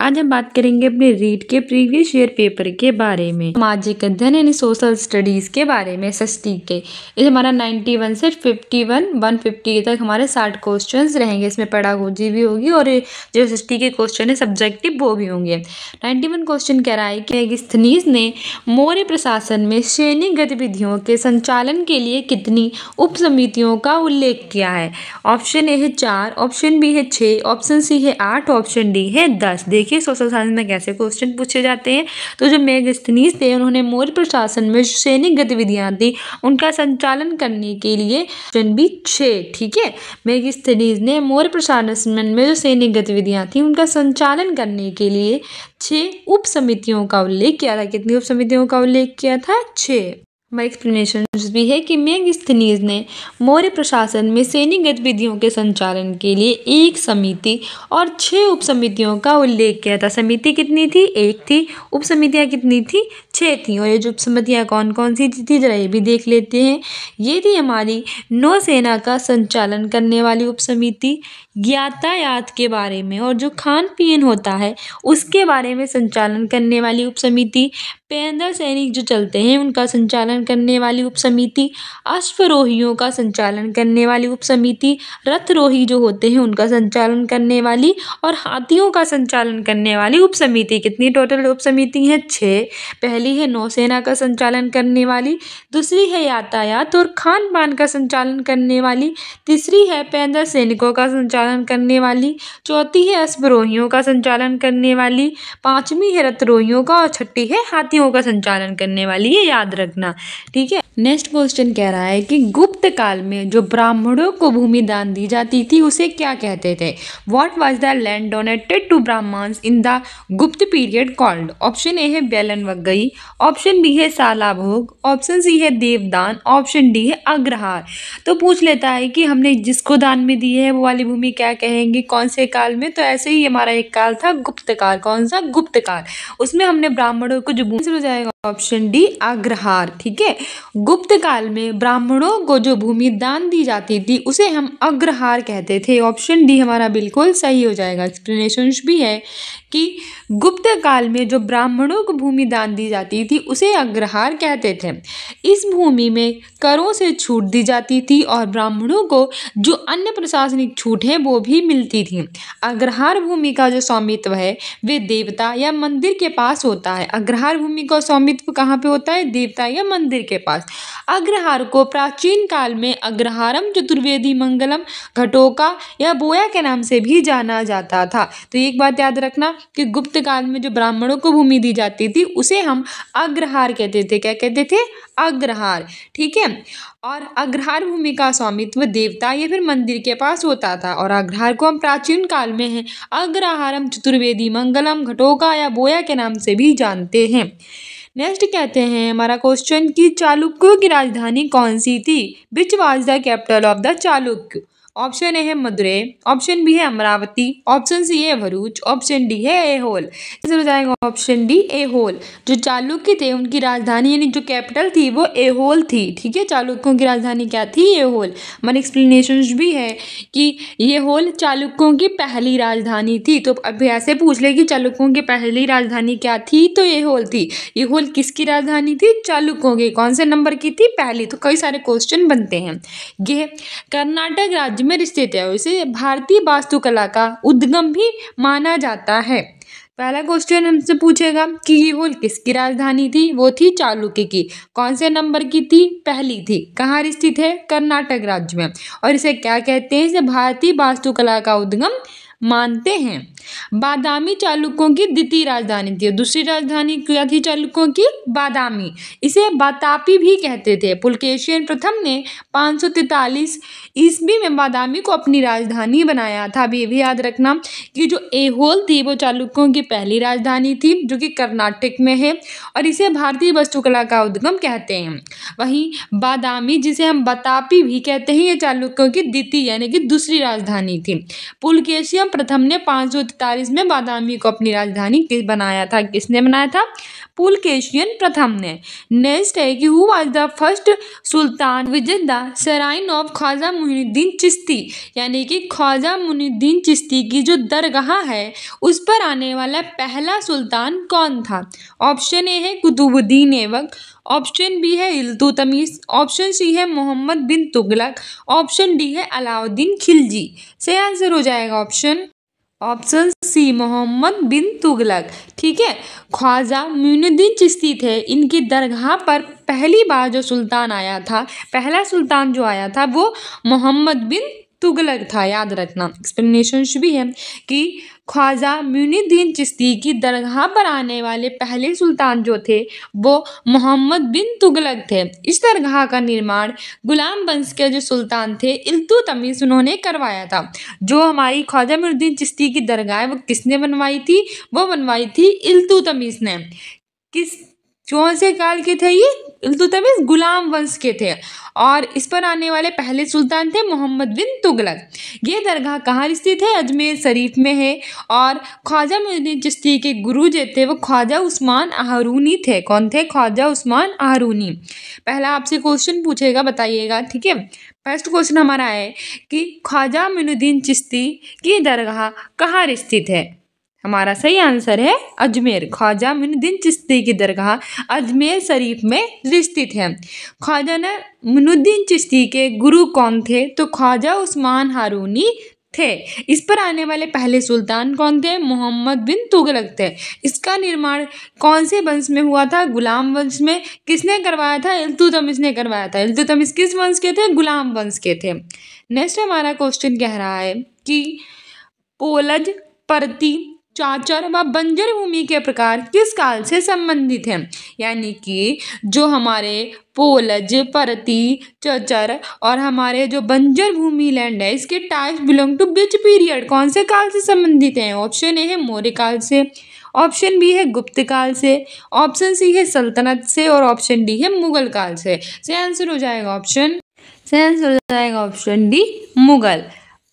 आज हम बात करेंगे अपने रीट के प्रीवियस ईयर पेपर के बारे में, सामाजिक अध्ययन यानी सोशल स्टडीज के बारे में षष्ठी के। इस हमारा 91 से 51 150 तक हमारे 60 क्वेश्चंस रहेंगे। इसमें पेडागोजी भी होगी और जो षष्ठी के क्वेश्चन है सब्जेक्टिव वो भी होंगे। 91 क्वेश्चन कह रहा है कि मेगास्थनीज ने मौर्य प्रशासन में सैनिक गतिविधियों के संचालन के लिए कितनी उप समितियों का उल्लेख किया है। ऑप्शन ए है 4, ऑप्शन बी है 6, ऑप्शन सी है 8, ऑप्शन डी है 10। देखिए सोशल साइंस में कैसे क्वेश्चन पूछे जाते हैं। तो जो मेगास्थनीज थे उन्होंने मौर्य प्रशासन में सैनिक गतिविधियां थी उनका संचालन करने के लिए ऑप्शन बी 6। ठीक है, मेगास्थनीज ने मौर्य प्रशासन में जो सैनिक गतिविधियां थी उनका संचालन करने के लिए 6 उप समितियों का उल्लेख किया था। कितनी उप समितियों का उल्लेख किया था? 6। हमारा एक्सप्लेनेशन भी है कि मेगास्थनीज ने मौर्य प्रशासन में सैनिक गतिविधियों के संचालन के लिए एक समिति और 6 उप समितियों का उल्लेख किया था। समिति कितनी थी? 1 थी। उप समितियां कितनी थी? 6 थी। और ये जो उप समितियां कौन कौन सी थी जरा ये भी देख लेते हैं। ये थी हमारी नौसेना का संचालन करने वाली उप समिति, यातायात के बारे में और जो खान पीन होता है उसके बारे में संचालन करने वाली उप समिति, पैदल सैनिक जो चलते हैं उनका संचालन करने वाली उप समिति, अश्वरोहियों का संचालन करने वाली उप समिति, रथरोही जो होते हैं उनका संचालन करने वाली और हाथियों का संचालन करने वाली उप समिति। कितनी टोटल उप समिति है? 6। पहली है नौसेना का संचालन करने वाली, दूसरी है यातायात और खान पान का संचालन करने वाली, तीसरी है पैदल सैनिकों का संचालन करने वाली, चौथी है अश्वरोहियों का संचालन करने वाली, पांचवी है रथरोहियों का और छठी है हाथियों का संचालन करने वाली। ये याद रखना। ठीक है, नेक्स्ट क्वेश्चन कह रहा है कि गुप्त काल में जो ब्राह्मणों को भूमि दान दी जाती थी उसे क्या कहते थे। What was the land donated to Brahmins in the Gupta period called. Option A है बेलन वगई, ऑप्शन बी है साला भोग, ऑप्शन सी है देवदान, ऑप्शन डी है अग्रहार। तो पूछ लेता है कि हमने जिसको दान में दी है वो वाली भूमि क्या कहेंगे, कौन से काल में। तो ऐसे ही हमारा एक काल था गुप्त काल। कौन सा? गुप्त काल। उसमें हमने ब्राह्मणों को जो भूमि हो जाएगा ऑप्शन डी अग्रहार। ठीक है, गुप्त काल में ब्राह्मणों को जो भूमि दान दी जाती थी उसे हम अग्रहार कहते थे। ऑप्शन डी हमारा बिल्कुल सही हो जाएगा। एक्सप्लेनेशन भी है कि गुप्त काल में जो ब्राह्मणों को भूमि दान दी जाती थी उसे अग्रहार कहते थे। इस भूमि में करों से छूट दी जाती थी और ब्राह्मणों को जो अन्य प्रशासनिक छूट है वो भी मिलती थी। अग्रहार भूमि का जो स्वामित्व है वे देवता या मंदिर के पास होता है। अग्रहार भूमि का स्वामित्व कहाँ पे होता है? देवता या मंदिर के पास। अग्रहार को प्राचीन काल में अग्रहारम चतुर्वेदी मंगलम घटोका या बोया के नाम से भी जाना जाता था। तो एक बात याद रखना कि गुप्त काल में जो ब्राह्मणों को भूमि दी जाती थी उसे हम अग्रहार कहते थे। क्या कहते थे? अग्रहार। ठीक है, और अग्रहार भूमि का स्वामित्व देवता या फिर मंदिर के पास होता था। और अग्रहार को हम प्राचीन काल में है अग्रहारम चतुर्वेदी मंगलम घटोका या बोया के नाम से भी जानते हैं। नेक्स्ट कहते हैं हमारा क्वेश्चन कि चालुक्यों की राजधानी कौन सी थी। Which was the capital of the Chalukya. Option A है मदुरै, ऑप्शन बी है अमरावती, ऑप्शन सी है भरूच, ऑप्शन डी है एहोल। हो जाएगा ऑप्शन डी एहोल। जो चालुक्य थे उनकी राजधानी यानी जो कैपिटल थी वो एहोल थी। ठीक है, चालुक्यों की राजधानी क्या थी? एहोल। हमारे एक्सप्लेनेशन भी है कि एहोल चालुक्यों की पहली राजधानी थी। तो अभी ऐसे पूछ ले कि चालुक्यों की पहली राजधानी क्या थी, तो एहोल थी। एहोल किसकी राजधानी थी? चालुक्यों की। कौन से नंबर की थी? पहली। तो कई सारे क्वेश्चन बनते हैं। यह कर्नाटक राज्य में स्थित है। इसे भारतीय वास्तुकला का उद्गम भी माना जाता है। पहला क्वेश्चन हमसे पूछेगा कि एहोल किसकी राजधानी थी। वो थी चालुक्य की। कौन से नंबर की थी? पहली थी। कहाँ स्थित है? कर्नाटक राज्य में। और इसे क्या कहते हैं? इसे भारतीय वास्तुकला का उद्गम मानते हैं। बादामी चालुक्यों की द्वितीय राजधानी थी। दूसरी राजधानी क्या थी चालुक्यों की? बादामी। इसे बातापी भी कहते थे। पुलकेशियन प्रथम ने 543 ईस्वी में बादामी को अपनी राजधानी बनाया था। अभी ये भी याद रखना कि जो एहोल थी वो चालुक्यों की पहली राजधानी थी जो कि कर्नाटक में है और इसे भारतीय वास्तुकला का उद्गम कहते हैं। वहीं बादामी जिसे हम बतापी भी कहते हैं ये चालुक्यों की द्वितीय यानी कि दूसरी राजधानी थी। पुलकेशियन प्रथम ने 543 में बादामी को अपनी राजधानी बनाया था। किसने बनाया था? पुलकेशियन प्रथम ने। नेक्स्ट है कि who was the first sultan visit the shrine of Khwaja Moinuddin Chishti, यानी कि ख्वाजा मुइनुद्दीन चिश्ती की जो दरगाह है उस पर आने वाला पहला सुल्तान कौन था? ऑप्शन ए है कुतुबुद्दीन ऐबक, ऑप्शन बी है इल्तुतमिश, ऑप्शन सी है मोहम्मद बिन तुगलक, ऑप्शन डी है अलाउद्दीन खिलजी। सही आंसर हो जाएगा ऑप्शन सी मोहम्मद बिन तुगलक। ठीक है, ख्वाजा मुइनुद्दीन चिश्ती थे, इनकी दरगाह पर पहली बार जो सुल्तान आया था, पहला सुल्तान जो आया था वो मोहम्मद बिन तुगलक था, याद रखना। एक्सप्लेनेशन भी है कि ख्वाजा मुइनुद्दीन चिश्ती की दरगाह पर आने वाले पहले सुल्तान जो थे वो मोहम्मद बिन तुगलक थे। इस दरगाह का निर्माण गुलाम वंश के जो सुल्तान थे इल्तुतमिश उन्होंने करवाया था। जो हमारी ख्वाजा मुइनुद्दीन चिश्ती की दरगाह है वो किसने बनवाई थी? वो बनवाई थी इल्तुतमिश ने। किस कौन से काल के थे ये? इल्तुतमिश गुलाम वंश के थे और इस पर आने वाले पहले सुल्तान थे मोहम्मद बिन तुगलक। ये दरगाह कहाँ स्थित है? अजमेर शरीफ में है और ख्वाजा मुइनुद्दीन चिश्ती के गुरु जो थे वो ख्वाजा उस्मान आहरूनी थे। कौन थे? ख्वाजा उस्मान आहरूनी। पहला आपसे क्वेश्चन पूछेगा, बताइएगा। ठीक है, फर्स्ट क्वेश्चन हमारा है कि ख्वाजा मुइनुद्दीन चिश्ती की दरगाह कहाँ स्थित है? हमारा सही आंसर है अजमेर। ख्वाजा मुइनुद्दीन चिश्ती की दरगाह अजमेर शरीफ में स्थित है। ख्वाजा मुइनुद्दीन चिश्ती के गुरु कौन थे? तो ख्वाजा उस्मान हारूनी थे। इस पर आने वाले पहले सुल्तान कौन थे? मोहम्मद बिन तुगलक थे। इसका निर्माण कौन से वंश में हुआ था? गुलाम वंश में। किसने करवाया था? इल्तुतमिश ने करवाया था। इल्तुतमिश किस वंश के थे? गुलाम वंश के थे। नेक्स्ट हमारा क्वेश्चन कह रहा है कि पोलज, परती, चाचर व बंजर भूमि के प्रकार किस काल से संबंधित हैं? यानी कि जो हमारे पोलज, परती, चचर और हमारे जो बंजर भूमि लैंड है इसके types belong to which period? कौन से काल से संबंधित हैं? ऑप्शन ए है मौर्य काल से, ऑप्शन बी है गुप्त काल से, ऑप्शन सी है सल्तनत से और ऑप्शन डी है मुगल काल से। सही आंसर हो जाएगा ऑप्शन डी मुगल।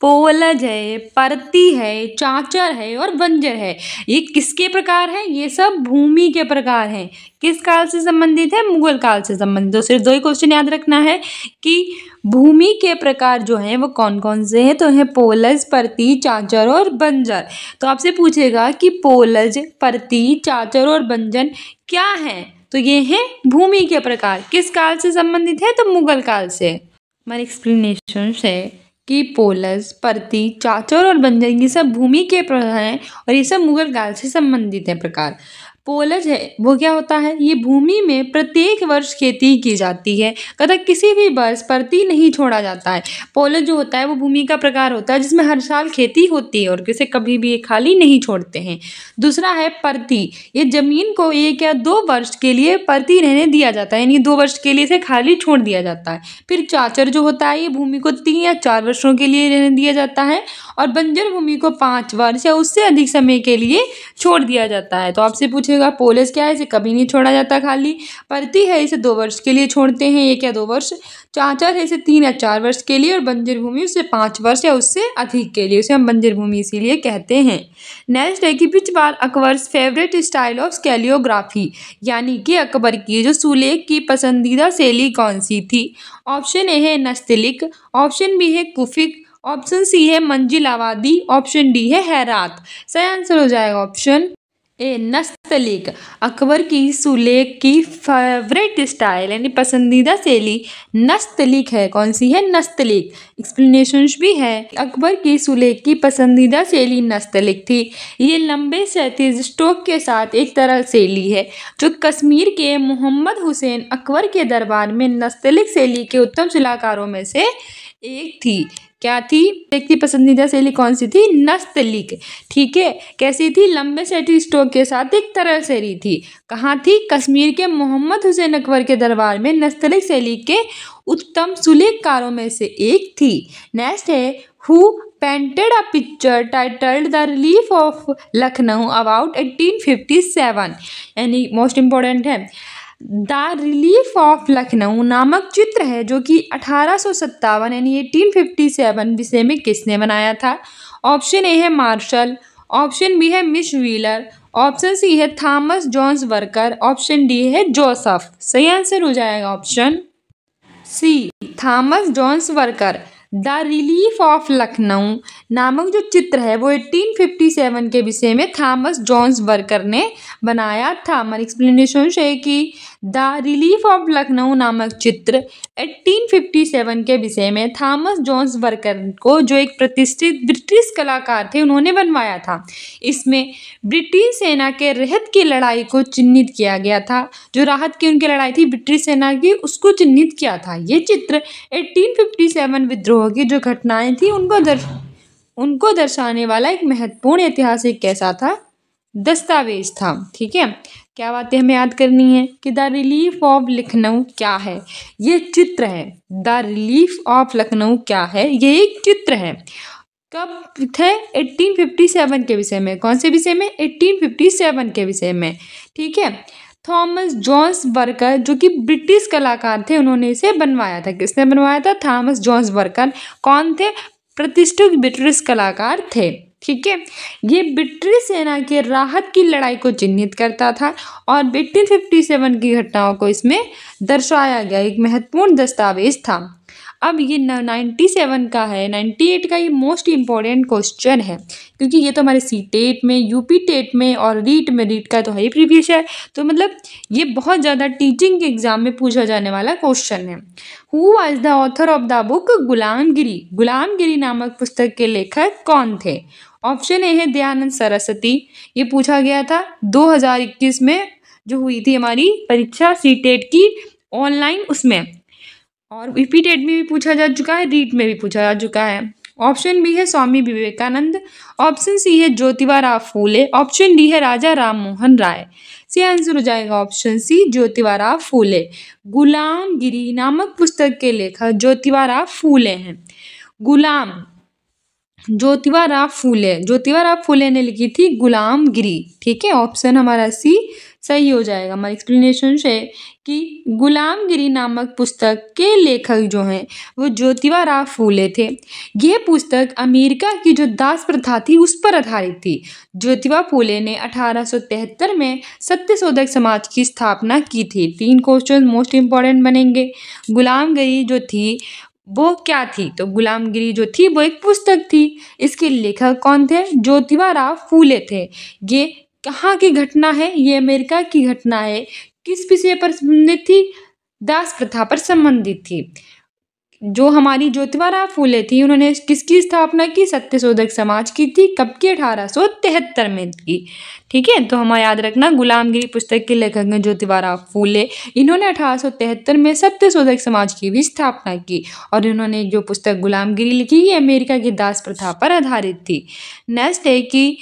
पोलज है, परती है, चाचर है और बंजर है, ये किसके प्रकार है? ये सब भूमि के प्रकार हैं। किस काल से संबंधित है? मुगल काल से संबंधित। तो सिर्फ दो ही क्वेश्चन याद रखना है कि भूमि के प्रकार जो हैं वो कौन कौन से हैं? तो है पोलज, परती, चाचर और बंजर। तो आपसे पूछेगा कि पोलज, परती, चाचर और बंजर क्या है? तो ये है भूमि के प्रकार। किस काल से संबंधित है? तो मुगल काल से। हमारी एक्सप्लेनेशन है कि पोलज, परती, चाचर और बंजर ये सब भूमि के प्रकार हैं और ये सब मुगल काल से संबंधित हैं प्रकार। पोलज है वो क्या होता है? ये भूमि में प्रत्येक वर्ष खेती की जाती है, तथा किसी भी वर्ष परती नहीं छोड़ा जाता है। पोलज जो होता है वो भूमि का प्रकार होता है जिसमें हर साल खेती होती है और किसे कभी भी खाली नहीं छोड़ते हैं। दूसरा है परती, ये जमीन को 1 या 2 वर्ष के लिए परती रहने दिया जाता है, यानी 2 वर्ष के लिए इसे खाली छोड़ दिया जाता है। फिर चाचर जो होता है ये भूमि को 3 या 4 वर्षों के लिए रहने दिया जाता है और बंजर भूमि को 5 वर्ष या उससे अधिक समय के लिए छोड़ दिया जाता है। तो आपसे पूछेगा पोलज क्या है? इसे कभी नहीं छोड़ा जाता खाली। परती है इसे 2 वर्ष के लिए छोड़ते हैं, 1 या 2 वर्ष। चाचर है इसे 3 या 4 वर्ष के लिए और बंजर भूमि उसे 5 वर्ष या उससे अधिक के लिए, उसे हम बंजर भूमि इसीलिए कहते हैं। नेक्स्ट है कि which was Akbar's favourite style of calligraphy, यानी कि अकबर की जो सुलेख की पसंदीदा शैली कौन सी थी? ऑप्शन ए है नस्तलिक, ऑप्शन बी है कुफिक, ऑप्शन सी है मंजिलावादी, ऑप्शन डी है हैरात। सही आंसर हो जाएगा ऑप्शन ए नस्तलिक। अकबर की सुलेख की फेवरेट स्टाइल यानी पसंदीदा शैली नस्तलिक है। कौन सी है? नस्तलिक। एक्सप्लेनेशन भी है, अकबर की सुलेख की पसंदीदा शैली नस्तलिक थी। ये लंबे क्षैतिज स्ट्रोक के साथ एक तरह शैली है जो कश्मीर के मोहम्मद हुसैन अकबर के दरबार में नस्तलिक शैली के उत्तम शिल्पकारों में से एक थी। क्या थी? एक की पसंदीदा शैली कौन सी थी? नस्तलिक। ठीक है, कैसी थी? लंबे क्षैतिज स्ट्रोक के साथ एक तरह शैली थी। कहाँ थी? कश्मीर के मोहम्मद हुसैन अकबर के दरबार में नस्तलिक शैली के उत्तम सुलेखकारों में से एक थी। नेक्स्ट है who painted a picture titled the relief of Lucknow about 1857, यानी मोस्ट इम्पोर्टेंट है। द रिलीफ ऑफ लखनऊ नामक चित्र है जो कि 1857 यानी 1857 विषय में किसने बनाया था? ऑप्शन ए है मार्शल, ऑप्शन बी है मिस व्हीलर, ऑप्शन सी है Thomas Johns Worker, option D है जोसेफ। सही आंसर हो जाएगा option C, Thomas Johns Worker. The relief of Lucknow नामक जो चित्र है वो 1857 के विषय में थॉमस जॉन्स वर्कर ने बनाया था। हमारी एक्सप्लेनेशन है कि द रिलीफ ऑफ लखनऊ नामक चित्र 1857 के विषय में थॉमस जॉन्स वर्कर को, जो एक प्रतिष्ठित ब्रिटिश कलाकार थे, उन्होंने बनवाया था। इसमें ब्रिटिश सेना के राहत की लड़ाई को चिन्हित किया गया था। जो राहत की उनकी लड़ाई थी ब्रिटिश सेना की, उसको चिन्हित किया था। ये चित्र 1857 विद्रोह की जो घटनाएं थी उनको दर्शाने वाला एक महत्वपूर्ण ऐतिहासिक कैसा था? दस्तावेज था। ठीक है, क्या बातें हमें याद करनी है कि द रिलीफ ऑफ लखनऊ क्या है? ये चित्र है। द रिलीफ ऑफ लखनऊ क्या है? ये एक चित्र है। कब थे? 1857 के विषय में। कौन से विषय में? 1857 के विषय में। ठीक है, थॉमस जॉन्स वर्कर जो कि ब्रिटिश कलाकार थे, उन्होंने इसे बनवाया था। किसने बनवाया था? Thomas Johns Worker. कौन थे? प्रतिष्ठित ब्रिटिश कलाकार थे। ठीक है, ये ब्रिटिश सेना के राहत की लड़ाई को चिन्हित करता था और 1857 की घटनाओं को इसमें दर्शाया गया एक महत्वपूर्ण दस्तावेज था। अब ये 97 का है, 98 का ये मोस्ट इम्पॉर्टेंट क्वेश्चन है, क्योंकि ये तो हमारे सी टेट में, यूपी टेट में और रीट का तो है ही प्रीवियस है। तो मतलब ये बहुत ज़्यादा टीचिंग के एग्जाम में पूछा जाने वाला क्वेश्चन है। Who was the author of the book गुलामगिरी? गुलामगिरी नामक पुस्तक के लेखक कौन थे? ऑप्शन ए है दयानंद सरस्वती। ये पूछा गया था 2021 में, जो हुई थी हमारी परीक्षा सी टेट की ऑनलाइन, उसमें। और यूपी टेट में भी पूछा जा चुका है, रीट में भी पूछा जा चुका है। ऑप्शन बी है स्वामी विवेकानंद, ऑप्शन सी है ज्योतिबा राव फूले, ऑप्शन डी है राजा राम मोहन राय। सही आंसर हो जाएगा ऑप्शन सी, ज्योतिबा राव फूले। गुलामगिरी नामक पुस्तक के लेखक ज्योतिबा राव फूले हैं। गुलाम ज्योतिबा राव फूले ने लिखी थी गुलामगिरी। ठीक है, ऑप्शन हमारा सी सही हो जाएगा। हमारी एक्सप्लेनेशन है कि गुलामगिरी नामक पुस्तक के लेखक जो हैं वो ज्योतिबा राव फूले थे। यह पुस्तक अमेरिका की जो दास प्रथा थी उस पर आधारित थी। ज्योतिबा फूले ने 1873 में सत्यशोधक समाज की स्थापना की थी। 3 क्वेश्चन मोस्ट इंपॉर्टेंट बनेंगे। गुलामगिरी जो थी वो क्या थी? तो गुलामगिरी जो थी वो एक पुस्तक थी। इसके लेखक कौन थे? ज्योतिबा राव फूले थे। ये कहाँ की घटना है? ये अमेरिका की घटना है। किस विषय पर संबंधित थी? दास प्रथा पर संबंधित थी। जो हमारी ज्योतिबा राव फूले थी, उन्होंने किसकी स्थापना की? सत्यशोधक समाज की थी। कब की? 1873 में की। ठीक है, तो हमें याद रखना गुलामगिरी पुस्तक के लेखक हैं ज्योतिबा राव फूले। इन्होंने 1873 में सत्यशोधक समाज की भी स्थापना की और इन्होंने जो पुस्तक गुलामगिरी लिखी ये अमेरिका की दास प्रथा पर आधारित थी। नेक्स्ट है कि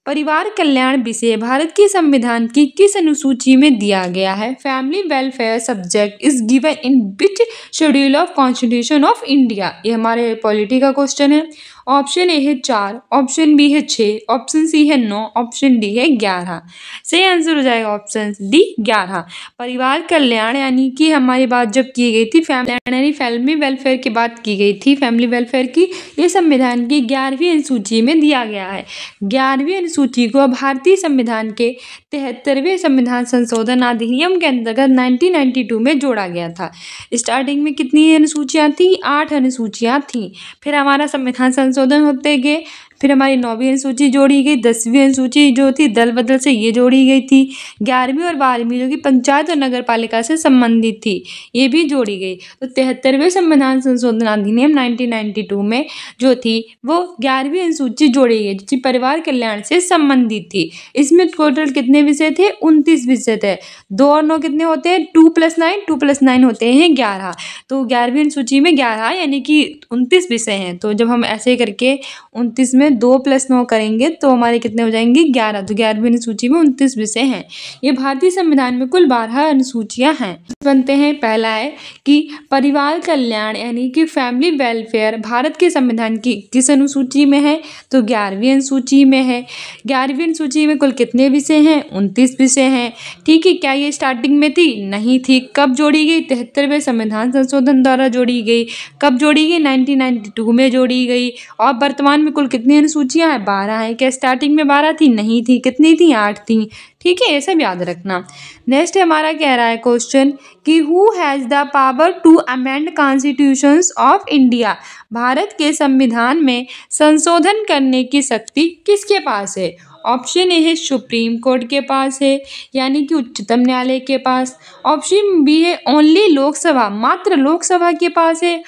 परिवार कल्याण विषय भारत के संविधान की किस अनुसूची में दिया गया है? Family welfare subject is given in which schedule of constitution of India? ये हमारे पॉलिटी का क्वेश्चन है। ऑप्शन ए है 4, ऑप्शन बी है 6, ऑप्शन सी है 9, ऑप्शन डी है 11। सही आंसर हो जाएगा ऑप्शन डी 11। परिवार कल्याण यानी कि हमारी बात जब की गई थी फैमिली वेलफेयर की बात की गई थी, फैमिली वेलफेयर की, ये संविधान की 11वीं अनुसूची में दिया गया है। 11वीं अनुसूची को भारतीय संविधान के 73वें संविधान संशोधन अधिनियम के अंतर्गत 1992 में जोड़ा गया था। स्टार्टिंग में कितनी अनुसूचियाँ थी? 8 अनुसूचियाँ थी। फिर हमारा संविधान संशोधन होते गए, फिर हमारी 9वीं अनुसूची जोड़ी गई, 10वीं अनुसूची जो थी दल बदल से ये जोड़ी गई थी, 11वीं और 12वीं जो कि पंचायत और नगर पालिका से संबंधित थी ये भी जोड़ी गई। तो 73वें संविधान संशोधन अधिनियम 1992 में जो थी वो 11वीं अनुसूची जोड़ी गई जो परिवार कल्याण से संबंधित थी। इसमें टोटल कितने विषय थे? 29 विषय थे। 2 और 9 कितने होते हैं? 2 + 9 होते हैं 11। तो 11वीं अनुसूची में 11 यानी कि 29 विषय हैं। तो जब हम ऐसे करके 29 में में 2+9 करेंगे तो हमारे कितने हो जाएंगे 11। तो 11वीं अनुसूची में 29 विषय हैं। ये भारतीय संविधान में कुल 12 अनुसूचियां हैं। बनते हैं, पहला है कि परिवार कल्याण यानी कि फैमिली वेलफेयर भारत के संविधान की किस अनुसूची में है, तो 11वीं अनुसूची में है। 11वीं अनुसूची में कुल कितने विषय हैं, 29 विषय हैं। ठीक है, क्या ये स्टार्टिंग में थी, नहीं थी। कब जोड़ी गई, 73वें संविधान संशोधन द्वारा जोड़ी गई। कब जोड़ी गई, 1992 में जोड़ी गई। और वर्तमान में कुल कितनी अनुसूचियां हैं, 12 हैं। क्या स्टार्टिंग में 12 थी, नहीं थी। कितनी थी, 8 थी। ठीक है, ये सब याद रखना। नेक्स्ट हमारा कह रहा है क्वेश्चन कि who has the power to amend constitutions of India, Bharat के संविधान में संशोधन करने की शक्ति किसके पास है। ऑप्शन ए है सुप्रीम कोर्ट के पास है, यानी कि उच्चतम न्यायालय के पास। ऑप्शन बी है ओनली लोकसभा, मात्र लोकसभा के पास है।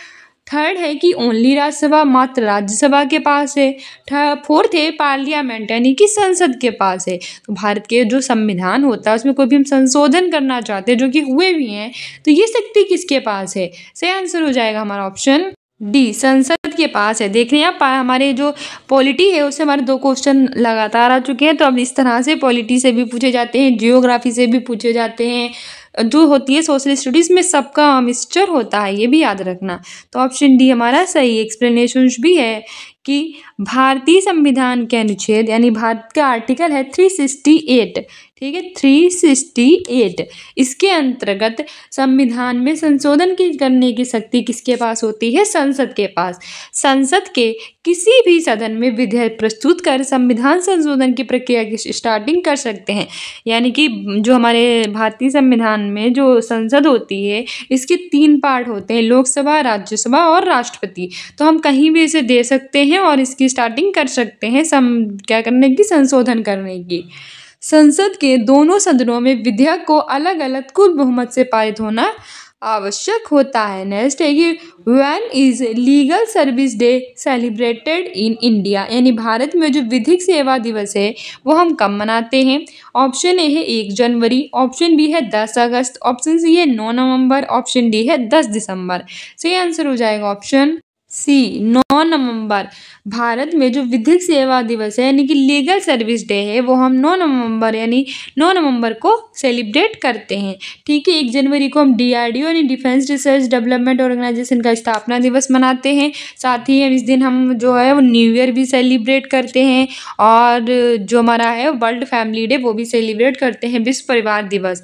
थर्ड है कि ओनली राज्यसभा, मात्र राज्यसभा के पास है। फोर्थ है पार्लियामेंट यानी कि संसद के पास है। तो भारत के जो संविधान होता है उसमें कोई भी हम संशोधन करना चाहते हैं, जो कि हुए भी हैं, तो ये शक्ति किसके पास है। सही आंसर हो जाएगा हमारा ऑप्शन डी, संसद के पास है। देख रहे हैं आप, हमारे जो पॉलिटी है उससे हमारे 2 क्वेश्चन लगातार आ चुके हैं। तो अब इस तरह से पॉलिटी से भी पूछे जाते हैं, जियोग्राफी से भी पूछे जाते हैं। जो होती है सोशल स्टडीज़ में सबका मिक्सचर होता है, ये भी याद रखना। तो ऑप्शन डी हमारा सही एक्सप्लेनेशन भी है कि भारतीय संविधान के अनुच्छेद यानी भारत का आर्टिकल है 368, ठीक है 368, इसके अंतर्गत संविधान में संशोधन करने की शक्ति किसके पास होती है, संसद के पास। संसद के किसी भी सदन में विधेयक प्रस्तुत कर संविधान संशोधन की प्रक्रिया की स्टार्टिंग कर सकते हैं। यानी कि जो हमारे भारतीय संविधान में जो संसद होती है इसके 3 पार्ट होते हैं, लोकसभा, राज्यसभा और राष्ट्रपति। तो हम कहीं भी इसे दे सकते हैं और इसकी स्टार्टिंग कर सकते हैं क्या करने की, संशोधन करने की। संसद के दोनों सदनों में विधेयक को अलग अलग कुल बहुमत से पारित होना आवश्यक होता है। नेक्स्ट है कि when is legal service day celebrated in India, यानी भारत में जो विधिक सेवा दिवस है वो हम कब मनाते हैं। ऑप्शन ए है 1 जनवरी, ऑप्शन बी है 10 अगस्त, ऑप्शन सी है 9 नवंबर, ऑप्शन डी है 10 दिसंबर। सही आंसर हो जाएगा ऑप्शन सी 9 नवंबर। भारत में जो विधिक सेवा दिवस है यानी कि लीगल सर्विस डे है वो हम 9 नवंबर यानी 9 नवंबर को सेलिब्रेट करते हैं। ठीक है, 1 जनवरी को हम DRDO यानी डिफेंस रिसर्च डेवलपमेंट ऑर्गेनाइजेशन का स्थापना दिवस मनाते हैं। साथ ही इस दिन हम जो है वो न्यू ईयर भी सेलिब्रेट करते हैं, और जो हमारा है वर्ल्ड फैमिली डे वो भी सेलिब्रेट करते हैं, विश्व परिवार दिवस।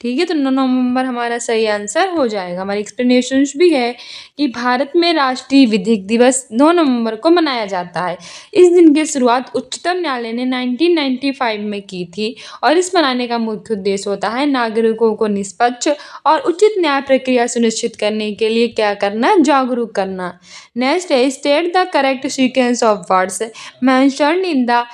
ठीक है, तो 9 नवंबर हमारा सही आंसर हो जाएगा। हमारी एक्सप्लेनेशन भी है कि भारत में राष्ट्रीय विधिक दिवस 9 नवंबर को मनाया जाता है। इस दिन की शुरुआत उच्चतम न्यायालय ने 1995 में की थी, और इस मनाने का मुख्य उद्देश्य होता है नागरिकों को निष्पक्ष और उचित न्याय प्रक्रिया सुनिश्चित करने के लिए क्या करना, जागरूक करना। नेक्स्ट है state the correct sequence of words mentioned in the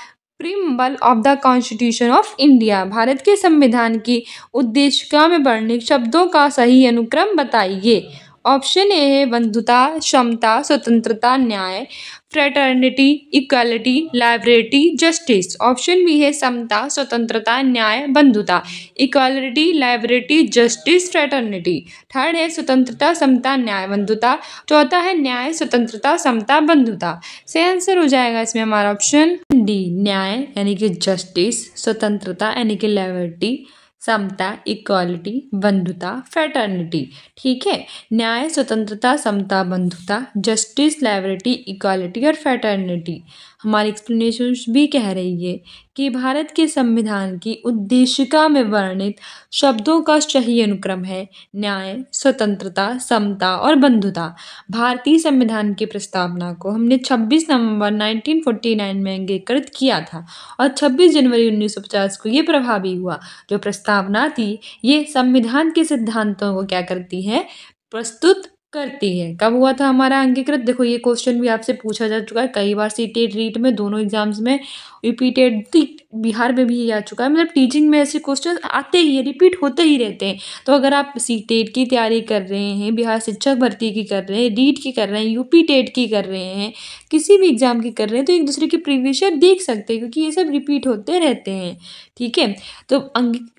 preamble of the constitution of India, Bharat के संविधान की उद्देशिका में वर्णित शब्दों का सही अनुक्रम बताइए। ऑप्शन ए है बंधुता, समता, स्वतंत्रता, न्याय, fraternity, equality, liberty, justice. Option B है समता, स्वतंत्रता, न्याय, बंधुता, equality, liberty, justice, fraternity. Third है स्वतंत्रता, समता, न्याय, बंधुता। चौथा है न्याय, स्वतंत्रता, समता, बंधुता। सही आंसर हो जाएगा इसमें हमारा ऑप्शन डी, न्याय यानी कि जस्टिस, स्वतंत्रता यानी कि लिबर्टी, समता, इक्वालिटी, बंधुता, फ्रेटर्निटी। ठीक है, न्याय, स्वतंत्रता, समता, बंधुता, जस्टिस, लिबर्टी, इक्वालिटी और फ्रेटर्निटी। हमारी एक्सप्लेनेशन भी कह रही है कि भारत के संविधान की उद्देशिका में वर्णित शब्दों का सही अनुक्रम है न्याय, स्वतंत्रता, समता और बंधुता। भारतीय संविधान की प्रस्तावना को हमने 26 नवंबर 1949 में अंगीकृत किया था, और 26 जनवरी 1950 को ये प्रभावी हुआ। जो प्रस्तावना थी ये संविधान के सिद्धांतों को क्या करती है, प्रस्तुत करती है। कब हुआ था हमारा अंगीकृत, देखो ये क्वेश्चन भी आपसे पूछा जा चुका है कई बार, सीटेट रीट में दोनों एग्जाम्स में, रिपीटेड, तो बिहार में भी ये आ चुका है। मतलब टीचिंग में ऐसे क्वेश्चन आते ही है, रिपीट होते ही रहते हैं। तो अगर आप सीटेट की तैयारी कर रहे हैं, बिहार शिक्षक भर्ती की कर रहे हैं, रीट की कर रहे हैं, यूपी टेट की कर रहे हैं, किसी भी एग्जाम की कर रहे हैं, तो एक दूसरे के प्रीवियस ईयर देख सकते हैं, क्योंकि ये सब रिपीट होते रहते हैं। ठीक है, तो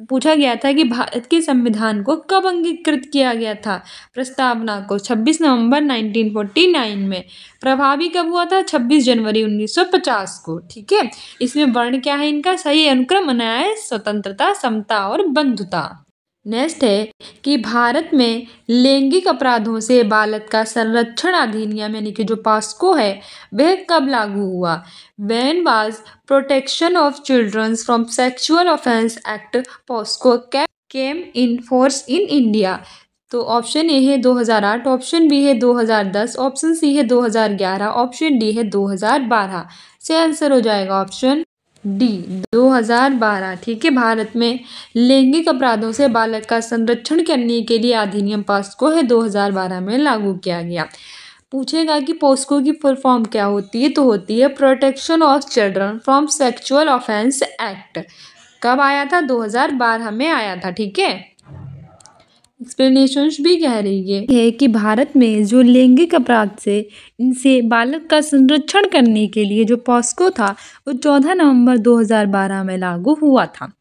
पूछा गया था कि भारत के संविधान को कब अंगीकृत किया गया था? प्रस्तावना को 26 नवंबर 1949 में। प्रभावी कब हुआ था? 26 जनवरी 1950 को। ठीक है, इसमें वर्ण क्या है इनका? सही अनुक्रम, न्याय, स्वतंत्रता, समता और बंधुता। नेक्स्ट है कि भारत में लैंगिक अपराधों से बालक का संरक्षण अधिनियम यानी कि जो पॉस्को है वह कब लागू हुआ? When was protection of childrens from sexual offence act POCSO came in force in India? तो ऑप्शन ए है 2008, ऑप्शन बी है 2010, ऑप्शन सी है 2011, ऑप्शन डी है 2012। से आंसर हो जाएगा ऑप्शन डी 2012। ठीक है, भारत में लैंगिक अपराधों से बालक का संरक्षण करने के लिए अधिनियम पॉस्को है 2012 में लागू किया गया। पूछेगा कि पॉस्को की फुल फॉर्म क्या होती है? तो होती है protection of children from sexual offence act. कब आया था? 2012 में आया था। ठीक है, एक्सप्लेनेशन भी कह रही है कि भारत में जो लैंगिक अपराध से इनसे बालक का संरक्षण करने के लिए जो पॉस्को था वो 14 नवंबर 2012 में लागू हुआ था।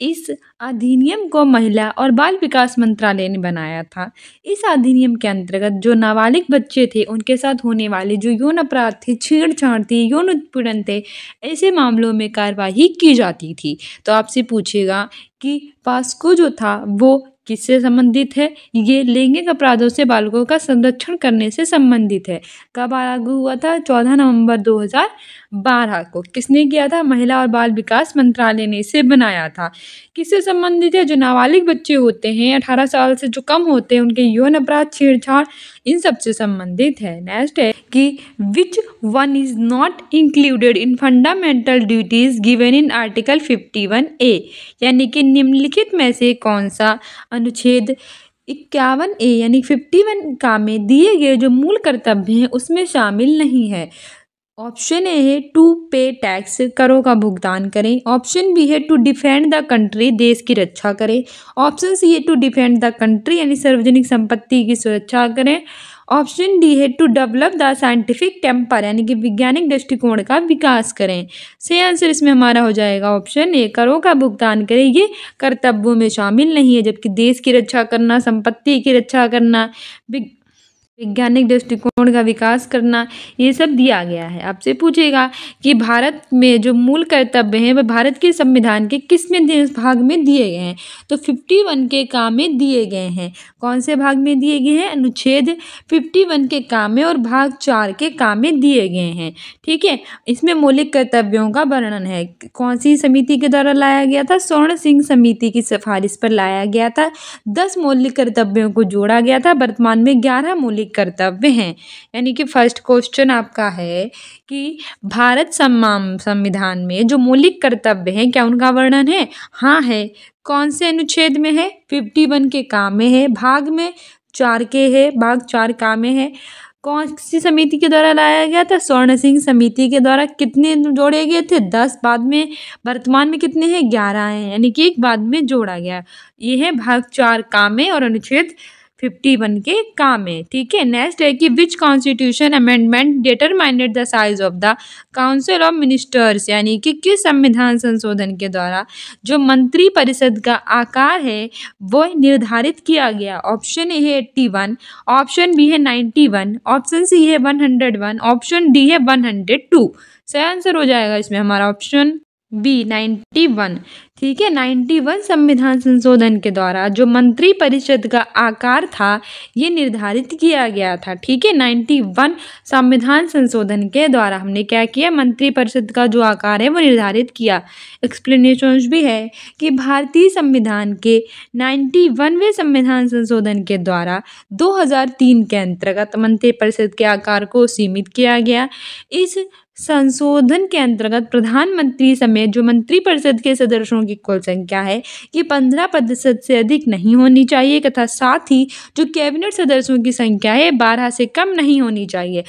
इस अधिनियम को महिला और बाल विकास मंत्रालय ने बनाया था। इस अधिनियम के अंतर्गत जो नाबालिग बच्चे थे उनके साथ होने वाले जो यौन अपराध थे, छेड़छाड़ थी, यौन उत्पीड़न थे, ऐसे मामलों में कार्यवाही की जाती थी। तो आपसे पूछेगा कि पॉस्को जो था वो किससे संबंधित है? ये लैंगिक अपराधों से बालकों का संरक्षण करने से संबंधित है। कब लागू हुआ था? 14 नवंबर 2012 को। किसने किया था? महिला और बाल विकास मंत्रालय ने इसे बनाया था। किससे संबंधित है? जो नाबालिग बच्चे होते हैं, 18 साल से जो कम होते हैं, उनके यौन अपराध, छेड़छाड़, इन सब से संबंधित है। नेक्स्ट है कि which one is not included in fundamental duties given in article 51A, यानी कि निम्नलिखित में से कौन सा अनुच्छेद 51A यानी 51 का में दिए गए जो मूल कर्तव्य हैं उसमें शामिल नहीं है? ऑप्शन ए है टू पे टैक्स, करों का भुगतान करें। ऑप्शन बी है टू डिफेंड द कंट्री, देश की रक्षा करें। ऑप्शन सी है टू डिफेंड द कंट्री यानी सार्वजनिक संपत्ति की सुरक्षा करें। ऑप्शन डी है to develop the scientific temper यानी कि वैज्ञानिक दृष्टिकोण का विकास करें। सही आंसर इसमें हमारा हो जाएगा ऑप्शन ए, करों का भुगतान करें। ये कर्तव्यों में शामिल नहीं है, जबकि देश की रक्षा करना, संपत्ति की रक्षा करना, वैज्ञानिक दृष्टिकोण का विकास करना, ये सब दिया गया है। आपसे पूछेगा कि भारत में जो मूल कर्तव्य हैं वह भारत के संविधान के किस में भाग में दिए गए हैं? तो 51 के काम में दिए गए हैं। कौन से भाग में दिए गए हैं? अनुच्छेद 51 के काम में और भाग 4 के काम में दिए गए हैं। ठीक है, इसमें मौलिक कर्तव्यों का वर्णन है। कौन सी समिति के द्वारा लाया गया था? स्वर्ण सिंह समिति की सिफारिश पर लाया गया था। 10 मौलिक कर्तव्यों को जोड़ा गया था। वर्तमान में 11 मौलिक कर्तव्य हैं। यानी कि फर्स्ट क्वेश्चन आपका है कि भारत संविधान में जो मौलिक कर्तव्य हैं क्या उनका वर्णन है? हाँ है। कौन से अनुच्छेद में है? 51 के काम में है। भाग में 4 के है, भाग 4 काम में है। कौन सी समिति के द्वारा लाया गया था? स्वर्ण सिंह समिति के द्वारा। कितने जोड़े गए थे? 10। बाद में वर्तमान में कितने हैं? 11 हैं, यानी कि एक बाद में जोड़ा गया। ये है भाग 4 काम में और अनुच्छेद 51 के काम में। ठीक है, नेक्स्ट है कि which constitution amendment determined the size of the council of ministers, यानी कि किस संविधान संशोधन के द्वारा जो मंत्री परिषद का आकार है वो निर्धारित किया गया? ऑप्शन ए है 81, ऑप्शन बी है 91, ऑप्शन सी है 101, ऑप्शन डी है 102। सही आंसर हो जाएगा इसमें हमारा ऑप्शन बी 91। ठीक है, 91 संविधान संशोधन के द्वारा जो मंत्री परिषद का आकार था ये निर्धारित किया गया था। ठीक है, 91 संविधान संशोधन के द्वारा हमने क्या किया? मंत्री परिषद का जो आकार है वो निर्धारित किया। एक्सप्लेनेशन भी है कि भारतीय संविधान के 91वें संविधान संशोधन के द्वारा 2003 के अंतर्गत मंत्री परिषद के आकार को सीमित किया गया। इस संशोधन के अंतर्गत प्रधानमंत्री समेत जो मंत्रिपरिषद के सदस्यों की कुल संख्या है ये 15% से अधिक नहीं होनी चाहिए तथा साथ ही जो कैबिनेट सदस्यों की संख्या है 12 से कम नहीं होनी चाहिए।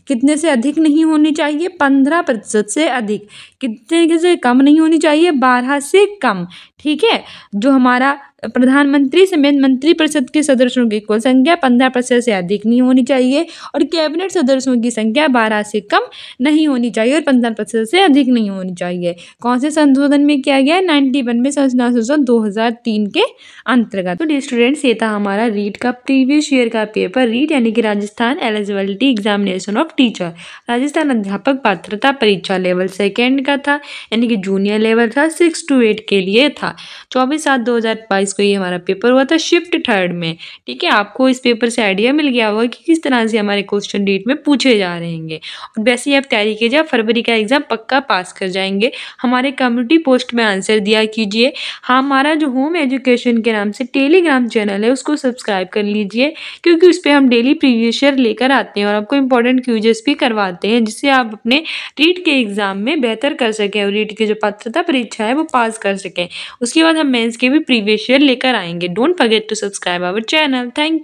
कितने से अधिक नहीं होनी चाहिए? 15% से अधिक। कितने से कम नहीं होनी चाहिए? 12 से कम। ठीक है। जो हमारा प्रधानमंत्री समेत मंत्रिपरिषद के सदस्यों की कुल संख्या 15% से अधिक नहीं होनी चाहिए और कैबिनेट सदस्यों की संख्या 12 से कम नहीं होनी चाहिए और 15% से अधिक नहीं होनी चाहिए। कौन से संशोधन में किया गया है? 91 में संविधान संशोधन 2003 के अंतर्गत। तो स्टूडेंट्स, ये था हमारा रीट का प्रीवियस ईयर का पेपर। रीट यानी कि Rajasthan eligibility examination of teacher, Rajasthan अध्यापक पात्रता परीक्षा लेवल 2 का था, यानी कि जूनियर लेवल था, 6 to 8 के लिए था। 24/7/2022 को ये हमारा पेपर हुआ था शिफ्ट 3rd में। ठीक है। आपको इस पेपर से आइडिया मिल गया होगा कि किस तरह से हमारे क्वेश्चन रीट में पूछे जा रहे हैं और वैसे ही आप तैयारी कीजिए, फरवरी का एग्जाम पक्का पास कर जाएंगे। हमारे कम्युनिटी पोस्ट में आंसर दिया कीजिए। हमारा जो होम एजुकेशन के नाम से टेलीग्राम चैनल है उसको सब्सक्राइब कर लीजिए, क्योंकि उस पर हम डेली प्रीवियस ईयर लेकर आते हैं और आपको इंपॉर्टेंट क्विजेस भी करवाते हैं, जिससे आप अपने रीट के एग्जाम में बेहतर कर सकें और रीट की जो पात्रता परीक्षा है वो पास कर सकें। उसके बाद हम मेंस के भी प्रीवियस ईयर लेकर आएंगे। Don't forget to subscribe our channel. Thank you.